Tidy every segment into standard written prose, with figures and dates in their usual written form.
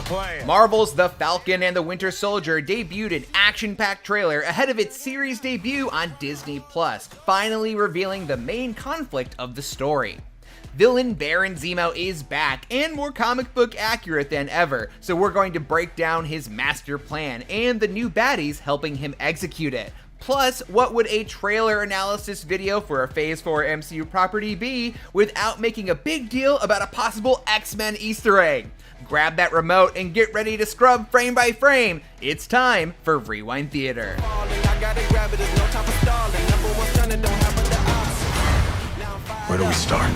plan. Marvel's The Falcon and the Winter Soldier debuted an action-packed trailer ahead of its series debut on Disney+, finally revealing the main conflict of the story. Villain Baron Zemo is back and more comic book accurate than ever, so we're going to break down his master plan and the new baddies helping him execute it. Plus, what would a trailer analysis video for a Phase 4 MCU property be without making a big deal about a possible X-Men Easter egg? Grab that remote and get ready to scrub frame by frame. It's time for Rewind Theater. Where do we start?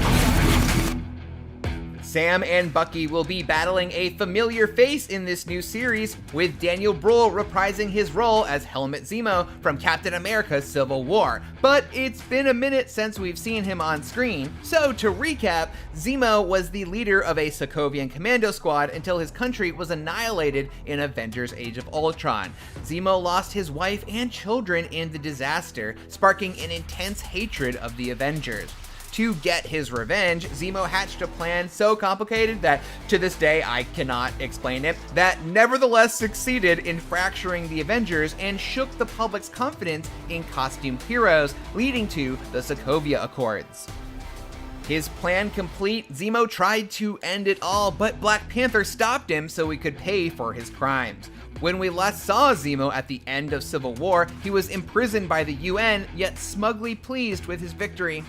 Sam and Bucky will be battling a familiar face in this new series, with Daniel Bruhl reprising his role as Helmut Zemo from Captain America: Civil War. But it's been a minute since we've seen him on screen, so to recap, Zemo was the leader of a Sokovian commando squad until his country was annihilated in Avengers: Age of Ultron. Zemo lost his wife and children in the disaster, sparking an intense hatred of the Avengers. To get his revenge, Zemo hatched a plan so complicated that, to this day, I cannot explain it, that nevertheless succeeded in fracturing the Avengers and shook the public's confidence in costumed heroes, leading to the Sokovia Accords. His plan complete, Zemo tried to end it all, but Black Panther stopped him so he could pay for his crimes. When we last saw Zemo at the end of Civil War, he was imprisoned by the UN, yet smugly pleased with his victory.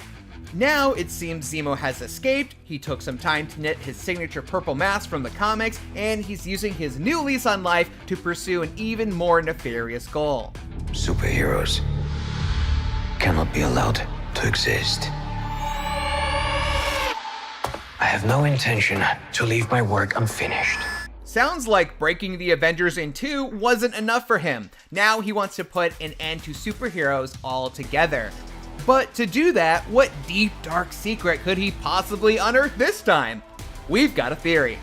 Now, it seems Zemo has escaped, he took some time to knit his signature purple mask from the comics, and he's using his new lease on life to pursue an even more nefarious goal. Superheroes cannot be allowed to exist. I have no intention to leave my work unfinished. Sounds like breaking the Avengers in two wasn't enough for him. Now he wants to put an end to superheroes altogether. But to do that, what deep, dark secret could he possibly unearth this time? We've got a theory.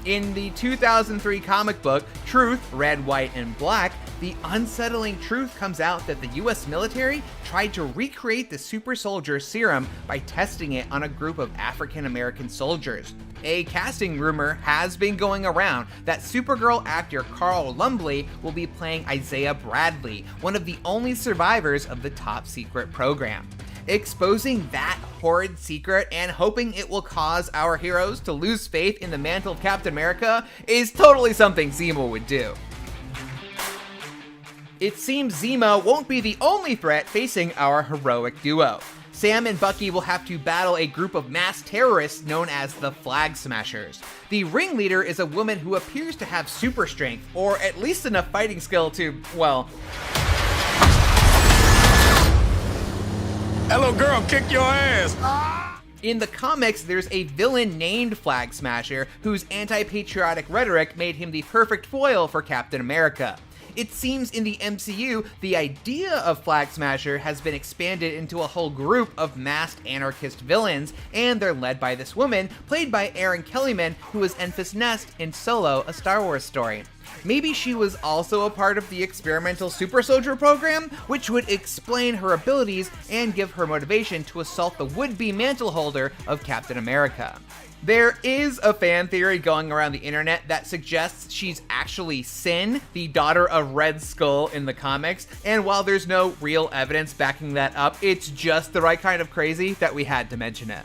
In the 2003 comic book, Truth, Red, White, and Black, the unsettling truth comes out that the US military tried to recreate the super soldier serum by testing it on a group of African American soldiers. A casting rumor has been going around that Supergirl actor Carl Lumbly will be playing Isaiah Bradley, one of the only survivors of the top secret program. Exposing that horrid secret and hoping it will cause our heroes to lose faith in the mantle of Captain America is totally something Zemo would do. It seems Zemo won't be the only threat facing our heroic duo. Sam and Bucky will have to battle a group of mass terrorists known as the Flag Smashers. The ringleader is a woman who appears to have super strength, or at least enough fighting skill to, well... Hello, girl, kick your ass. In the comics, there's a villain named Flag Smasher whose anti-patriotic rhetoric made him the perfect foil for Captain America. It seems in the MCU, the idea of Flag Smasher has been expanded into a whole group of masked anarchist villains, and they're led by this woman, played by Erin Kellyman, who was Enfys Nest in Solo, a Star Wars story. Maybe she was also a part of the experimental super soldier program, which would explain her abilities and give her motivation to assault the would-be mantle holder of Captain America. There is a fan theory going around the internet that suggests she's actually Sin, the daughter of Red Skull in the comics, and while there's no real evidence backing that up, it's just the right kind of crazy that we had to mention it.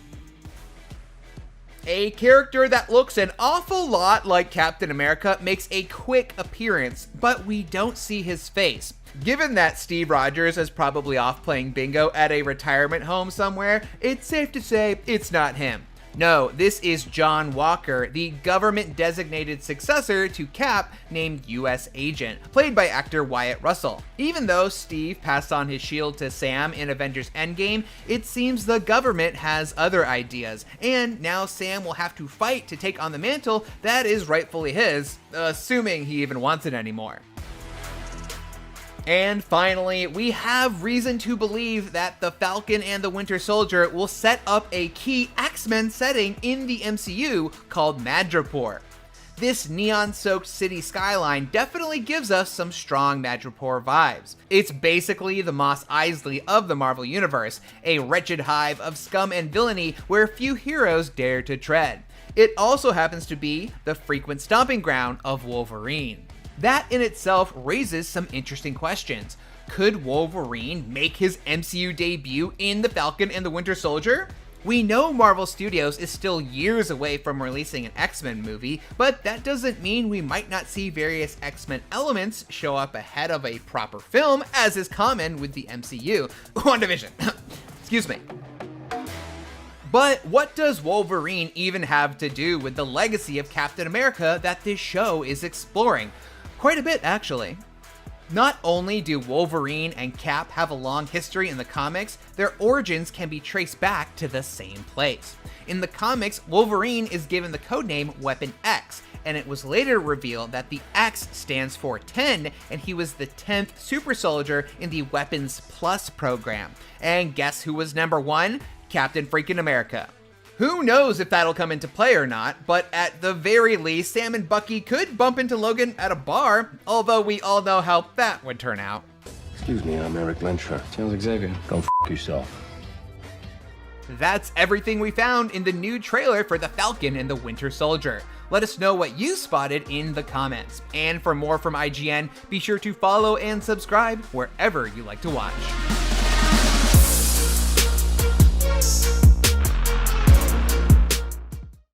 A character that looks an awful lot like Captain America makes a quick appearance, but we don't see his face. Given that Steve Rogers is probably off playing bingo at a retirement home somewhere, it's safe to say it's not him. No, this is John Walker, the government-designated successor to Cap named U.S. Agent, played by actor Wyatt Russell. Even though Steve passed on his shield to Sam in Avengers Endgame, it seems the government has other ideas, and now Sam will have to fight to take on the mantle that is rightfully his, assuming he even wants it anymore. And finally, we have reason to believe that the Falcon and the Winter Soldier will set up a key X-Men setting in the MCU called Madripoor. This neon-soaked city skyline definitely gives us some strong Madripoor vibes. It's basically the Mos Eisley of the Marvel Universe, a wretched hive of scum and villainy where few heroes dare to tread. It also happens to be the frequent stomping ground of Wolverine. That in itself raises some interesting questions. Could Wolverine make his MCU debut in The Falcon and the Winter Soldier? We know Marvel Studios is still years away from releasing an X-Men movie, but that doesn't mean we might not see various X-Men elements show up ahead of a proper film, as is common with the MCU. WandaVision. Excuse me. But what does Wolverine even have to do with the legacy of Captain America that this show is exploring? Quite a bit, actually. Not only do Wolverine and Cap have a long history in the comics, their origins can be traced back to the same place. In the comics, Wolverine is given the codename Weapon X, and it was later revealed that the X stands for 10, and he was the 10th super soldier in the Weapons Plus program. And guess who was number 1? Captain freaking America. Who knows if that'll come into play or not, but at the very least, Sam and Bucky could bump into Logan at a bar, although we all know how that would turn out. Excuse me, I'm Eric Lensher. Sounds Xavier. Go f yourself. That's everything we found in the new trailer for The Falcon and the Winter Soldier. Let us know what you spotted in the comments. And for more from IGN, be sure to follow and subscribe wherever you like to watch.